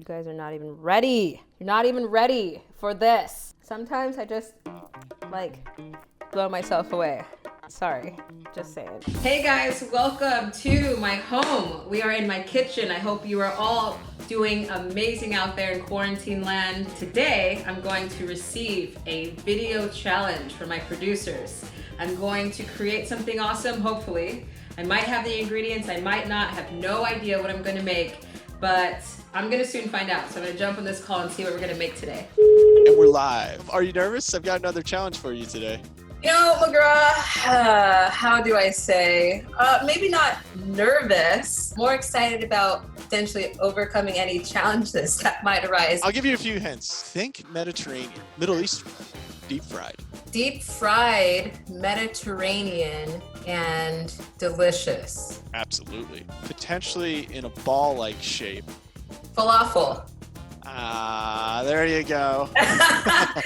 You guys are not even ready. You're not even ready for this. Sometimes I just like blow myself away. Sorry, just saying. Hey guys, welcome to my home. We are in my kitchen. I hope you are all doing amazing out there in quarantine land. Today, I'm going to receive a video challenge from my producers. I'm going to create something awesome, hopefully. I might have the ingredients, I might not, have no idea what I'm gonna make, but I'm gonna soon find out. So I'm gonna jump on this call and see what we're gonna make today. And we're live. Are you nervous? I've got another challenge for you today. You know, McGraw, how do I say? Maybe not nervous, more excited about potentially overcoming any challenges that might arise. I'll give you a few hints. Think Mediterranean, Middle Eastern, deep fried. Deep fried, Mediterranean, and delicious. Absolutely. Potentially in a ball-like shape. Falafel. There you go.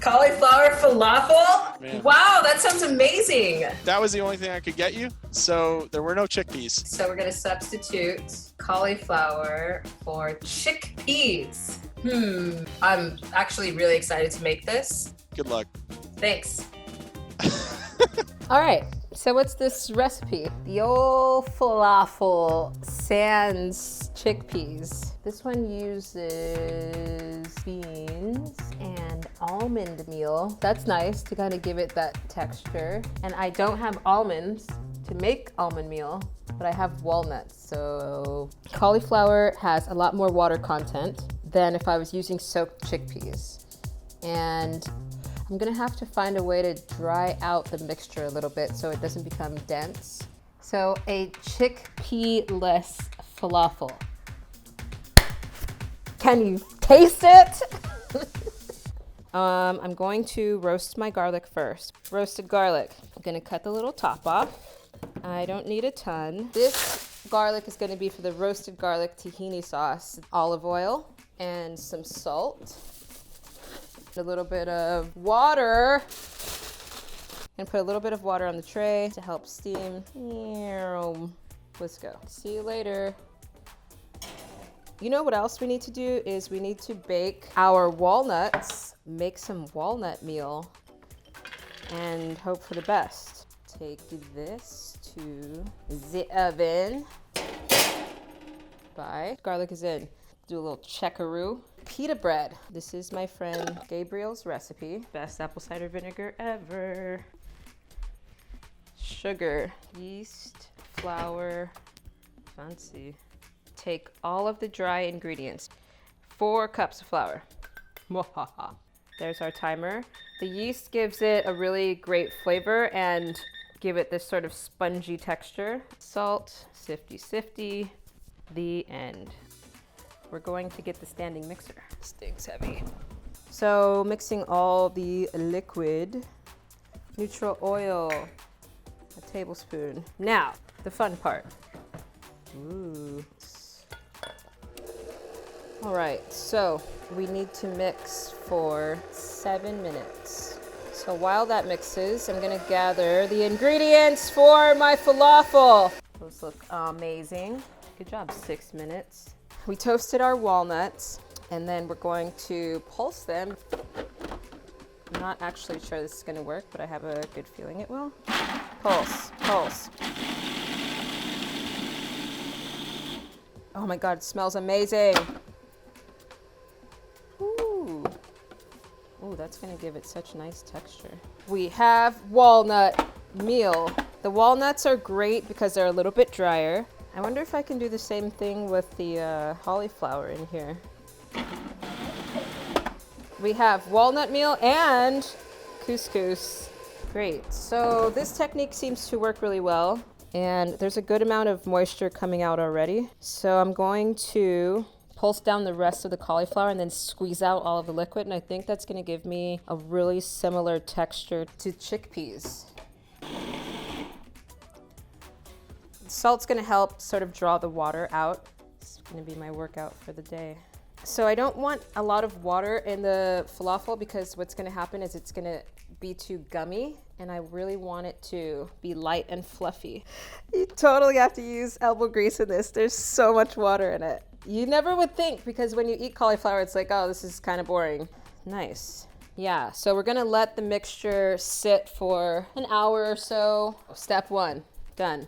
Cauliflower falafel? Man. Wow, that sounds amazing. That was the only thing I could get you, so there were no chickpeas. So we're gonna substitute cauliflower for chickpeas. I'm actually really excited to make this. Good luck. Thanks. All right, so what's this recipe? The old falafel sans chickpeas. This one uses beans and almond meal. That's nice to kind of give it that texture. And I don't have almonds to make almond meal, but I have walnuts. So cauliflower has a lot more water content than if I was using soaked chickpeas. And I'm gonna have to find a way to dry out the mixture a little bit so it doesn't become dense. So a chickpea-less falafel. Can you taste it? I'm going to roast my garlic first. Roasted garlic. I'm gonna cut the little top off. I don't need a ton. This garlic is gonna be for the roasted garlic tahini sauce. Olive oil and some salt. A little bit of water. And put a little bit of water on the tray to help steam. Let's go. See you later. You know what else we need to do is we need to bake our walnuts, make some walnut meal, and hope for the best. Take this to the oven. Bye. Garlic is in. Do a little checkaroo. Pita bread. This is my friend Gabriel's recipe. Best apple cider vinegar ever. Sugar, yeast, flour, fancy. Take all of the dry ingredients. 4 cups of flour. There's our timer. The yeast gives it a really great flavor and give it this sort of spongy texture. Salt, sifty, the end. We're going to get the standing mixer. This thing's heavy. So mixing all the liquid, neutral oil, a tablespoon. Now, the fun part. Ooh. All right, so we need to mix for 7 minutes. So while that mixes, I'm gonna gather the ingredients for my falafel. Those look amazing. Good job, 6 minutes. We toasted our walnuts and then we're going to pulse them. I'm not actually sure this is gonna work, but I have a good feeling it will. Pulse, pulse. Oh my God, it smells amazing. Ooh, that's gonna give it such nice texture. We have walnut meal. The walnuts are great because they're a little bit drier. I wonder if I can do the same thing with the cauliflower in here. We have walnut meal and couscous. Great, so this technique seems to work really well and there's a good amount of moisture coming out already. So I'm going to pulse down the rest of the cauliflower and then squeeze out all of the liquid, and I think that's gonna give me a really similar texture to chickpeas. Salt's gonna help sort of draw the water out. It's gonna be my workout for the day. So I don't want a lot of water in the falafel because what's gonna happen is it's gonna be too gummy and I really want it to be light and fluffy. You totally have to use elbow grease in this. There's so much water in it. You never would think, because when you eat cauliflower, it's like, oh, this is kind of boring. Nice. Yeah, so we're gonna let the mixture sit for an hour or so. Step 1, done.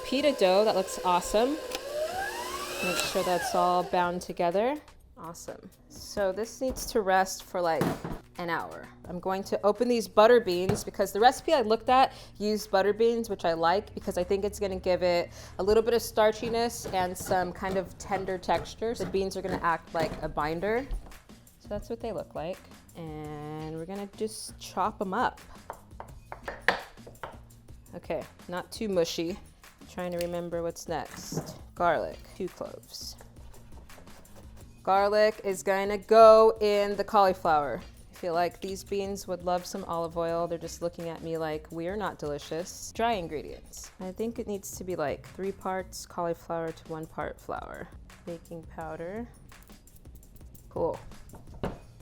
Pita dough, that looks awesome. Make sure that's all bound together. Awesome. So this needs to rest for like an hour. I'm going to open these butter beans because the recipe I looked at used butter beans, which I like because I think it's going to give it a little bit of starchiness and some kind of tender texture. The beans are going to act like a binder. So that's what they look like. And we're going to just chop them up. Okay, not too mushy. Trying to remember what's next. Garlic, 2 cloves. Garlic is going to go in the cauliflower. I feel like these beans would love some olive oil. They're just looking at me like we're not delicious. Dry ingredients. I think it needs to be like 3 parts cauliflower to 1 part flour. Baking powder. Cool.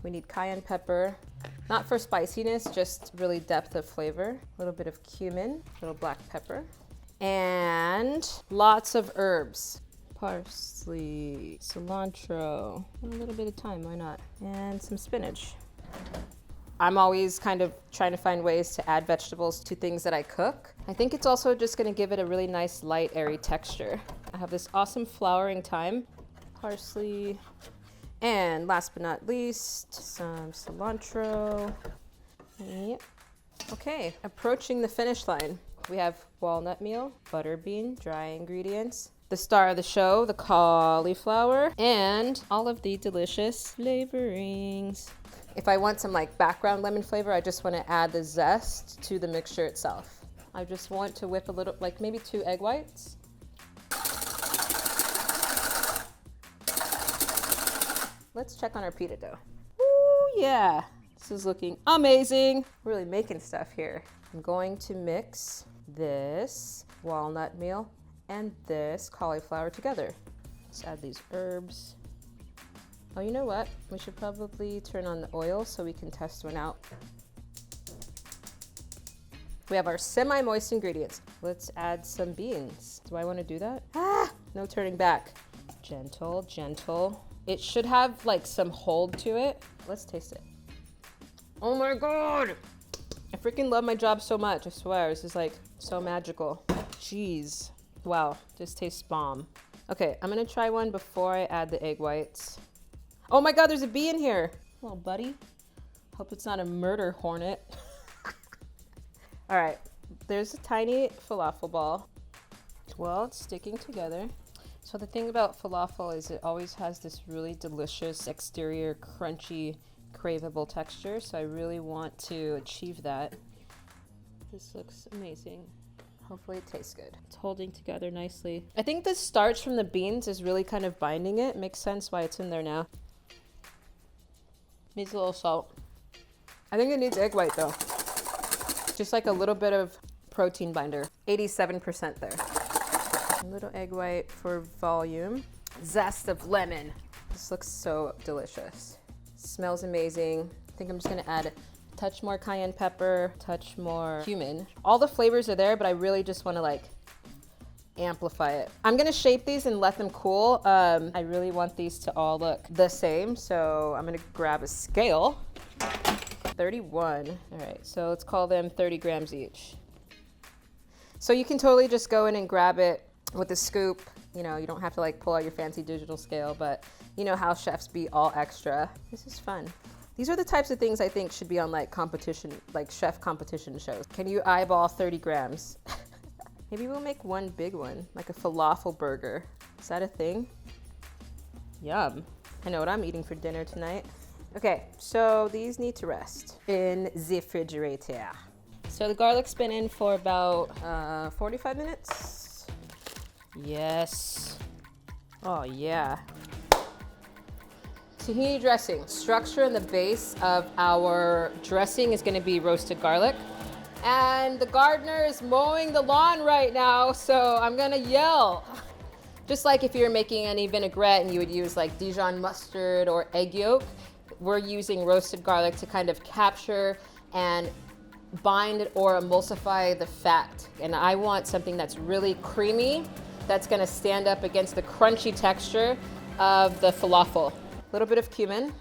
We need cayenne pepper. Not for spiciness, just really depth of flavor. A little bit of cumin, a little black pepper. And lots of herbs. Parsley, cilantro, and a little bit of thyme, why not? And some spinach. I'm always kind of trying to find ways to add vegetables to things that I cook. I think it's also just gonna give it a really nice, light, airy texture. I have this awesome flouring thyme, parsley, and last but not least, some cilantro. Yep. Okay, approaching the finish line. We have walnut meal, butter bean, dry ingredients, the star of the show, the cauliflower, and all of the delicious flavorings. If I want some like background lemon flavor, I just want to add the zest to the mixture itself. I just want to whip a little, like maybe 2 egg whites. Let's check on our pita dough. Ooh, yeah, this is looking amazing. We're really making stuff here. I'm going to mix this walnut meal and this cauliflower together. Let's add these herbs. Oh, you know what? We should probably turn on the oil so we can test one out. We have our semi-moist ingredients. Let's add some beans. Do I want to do that? Ah, no turning back. Gentle, gentle. It should have like some hold to it. Let's taste it. Oh my God. I freaking love my job so much, I swear. This is like so magical. Jeez. Wow, this tastes bomb. Okay, I'm gonna try one before I add the egg whites. Oh my God, there's a bee in here. Little buddy. Hope it's not a murder hornet. All right, there's a tiny falafel ball. Well, it's sticking together. So the thing about falafel is it always has this really delicious exterior, crunchy, craveable texture, so I really want to achieve that. This looks amazing. Hopefully it tastes good. It's holding together nicely. I think the starch from the beans is really kind of binding it. Makes sense why it's in there now. Needs a little salt. I think it needs egg white though. Just like a little bit of protein binder. 87% there. A little egg white for volume. Zest of lemon. This looks so delicious. Smells amazing. I think I'm just gonna add a touch more cayenne pepper, touch more cumin. All the flavors are there, but I really just wanna like amplify it. I'm gonna shape these and let them cool. I really want these to all look the same, so I'm gonna grab a scale. 31, all right, so let's call them 30 grams each. So you can totally just go in and grab it with a scoop. You know, you don't have to like pull out your fancy digital scale, but you know how chefs be all extra. This is fun. These are the types of things I think should be on like competition, like chef competition shows. Can you eyeball 30 grams? Maybe we'll make one big one, like a falafel burger. Is that a thing? Yum. I know what I'm eating for dinner tonight. Okay, so these need to rest in the refrigerator. So the garlic's been in for about 45 minutes. Yes. Oh yeah. Tahini dressing. Structure in the base of our dressing is gonna be roasted garlic. And the gardener is mowing the lawn right now, so I'm gonna yell. Just like if you're making any vinaigrette and you would use like Dijon mustard or egg yolk, we're using roasted garlic to kind of capture and bind or emulsify the fat. And I want something that's really creamy, that's gonna stand up against the crunchy texture of the falafel. A little bit of cumin,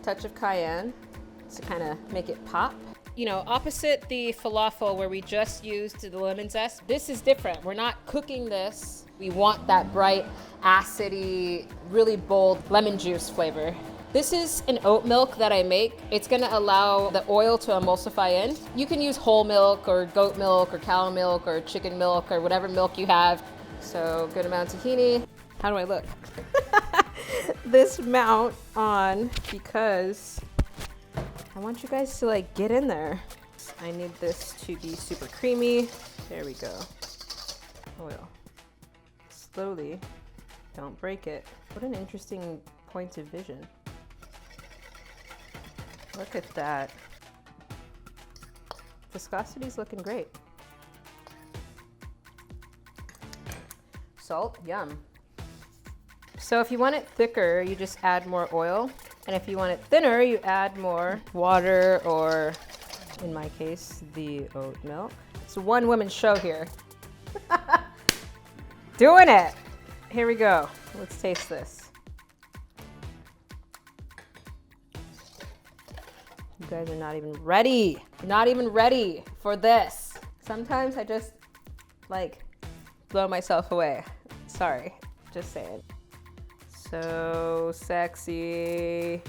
touch of cayenne to kind of make it pop. You know, opposite the falafel where we just used the lemon zest, this is different. We're not cooking this. We want that bright, acidy, really bold lemon juice flavor. This is an oat milk that I make. It's gonna allow the oil to emulsify in. You can use whole milk or goat milk or cow milk or chicken milk or whatever milk you have. So good amount of tahini. How do I look? This mount on because I want you guys to like get in there. I need this to be super creamy. There we go. Oil. Slowly. Don't break it. What an interesting point of vision. Look at that. Viscosity's looking great. Salt, yum. So if you want it thicker, you just add more oil. And if you want it thinner, you add more water or, in my case, the oat milk. It's a one-woman show here. Doing it! Here we go. Let's taste this. You guys are not even ready. Not even ready for this. Sometimes I just, like, blow myself away. Sorry, just saying. So sexy.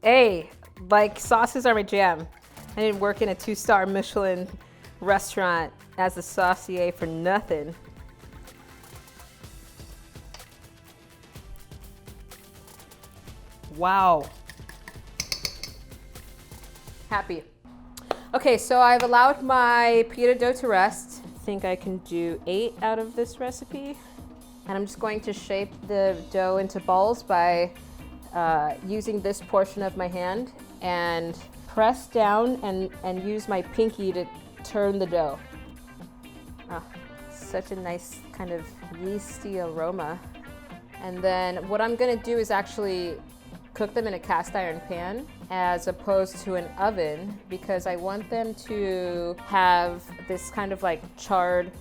Hey, like sauces are my jam. I didn't work in a 2-star Michelin restaurant as a saucier for nothing. Wow. Happy. Okay, so I've allowed my pita dough to rest. I think I can do 8 out of this recipe. And I'm just going to shape the dough into balls by using this portion of my hand and press down and use my pinky to turn the dough. Oh, such a nice kind of yeasty aroma. And then what I'm gonna do is actually cook them in a cast iron pan as opposed to an oven because I want them to have this kind of like charred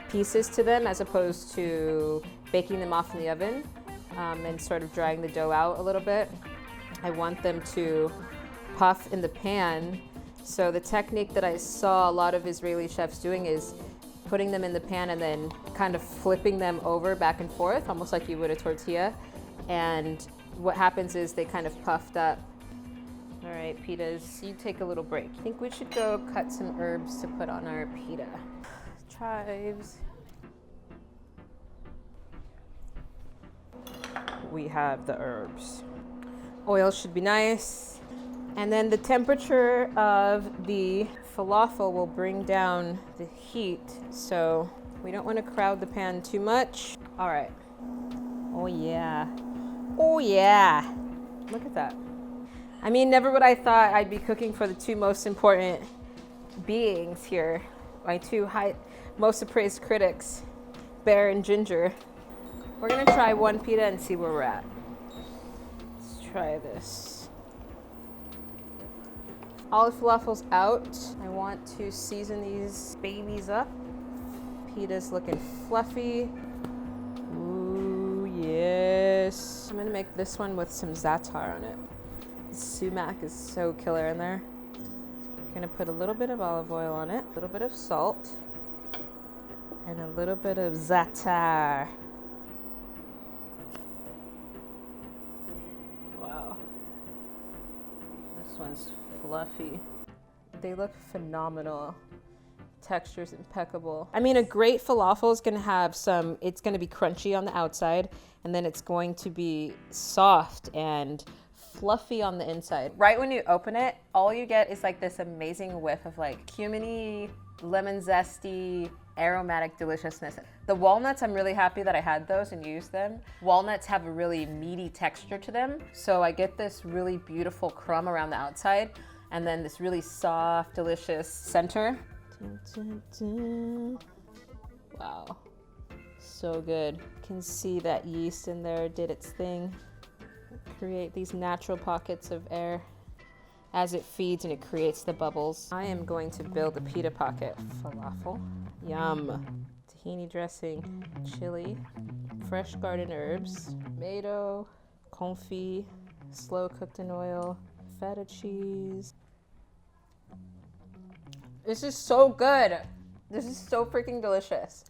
pieces to them as opposed to baking them off in the oven and sort of drying the dough out a little bit. I want them to puff in the pan. So the technique that I saw a lot of Israeli chefs doing is putting them in the pan and then kind of flipping them over back and forth, almost like you would a tortilla. And what happens is they kind of puffed up. All right, pitas, you take a little break. I think we should go cut some herbs to put on our pita. Chives. We have the herbs. Oil should be nice. And then the temperature of the falafel will bring down the heat. So we don't want to crowd the pan too much. All right. Oh yeah. Oh yeah. Look at that. I mean, never would I thought I'd be cooking for the 2 most important beings here. My 2 most appraised critics, Bear and Ginger. We're gonna try one pita and see where we're at. Let's try this. All the falafel's out. I want to season these babies up. Pita's looking fluffy. Ooh, yes. I'm gonna make this one with some za'atar on it. Sumac is so killer in there. I'm gonna put a little bit of olive oil on it, a little bit of salt, and a little bit of za'atar. Wow. This one's fluffy. They look phenomenal. Texture's impeccable. I mean, a great falafel is gonna have it's gonna be crunchy on the outside, and then it's going to be soft and fluffy on the inside. Right when you open it, all you get is like this amazing whiff of like cuminy, lemon zesty, aromatic deliciousness. The walnuts, I'm really happy that I had those and used them. Walnuts have a really meaty texture to them. So I get this really beautiful crumb around the outside and then this really soft, delicious center. Dun, dun, dun. Wow, so good. You can see that yeast in there did its thing. Create these natural pockets of air as it feeds and it creates the bubbles. I am going to build a pita pocket. Falafel. Yum. tahini dressing, chili, fresh garden herbs, tomato, confit, slow cooked in oil, feta cheese. This is so good. This is so freaking delicious.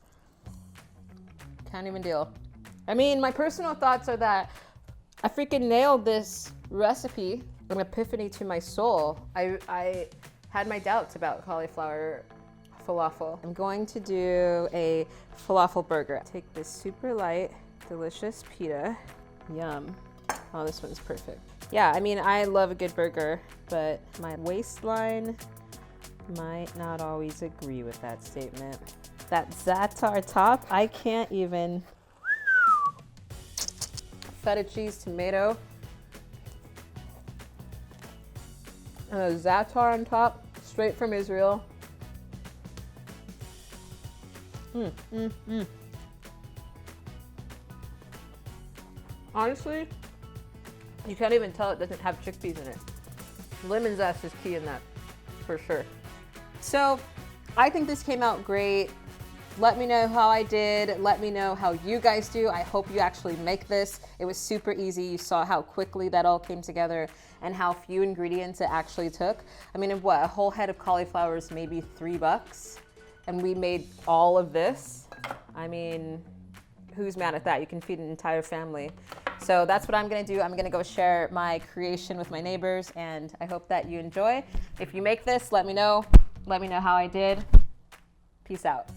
Can't even deal. I mean, my personal thoughts are that I freaking nailed this recipe. An epiphany to my soul. I had my doubts about cauliflower falafel. I'm going to do a falafel burger. Take this super light, delicious pita. Yum. Oh, this one's perfect. Yeah, I mean, I love a good burger, but my waistline might not always agree with that statement. That za'atar top, I can't even. Feta cheese, tomato. And a za'atar on top, straight from Israel. Honestly, you can't even tell it doesn't have chickpeas in it. Lemon zest is key in that, for sure. So, I think this came out great. Let me know how I did. Let me know how you guys do. I hope you actually make this. It was super easy. You saw how quickly that all came together and how few ingredients it actually took. I mean, what, a whole head of cauliflower is maybe $3, and we made all of this. I mean, who's mad at that? You can feed an entire family. So that's what I'm gonna do. I'm gonna go share my creation with my neighbors, and I hope that you enjoy. If you make this, let me know. Let me know how I did. Peace out.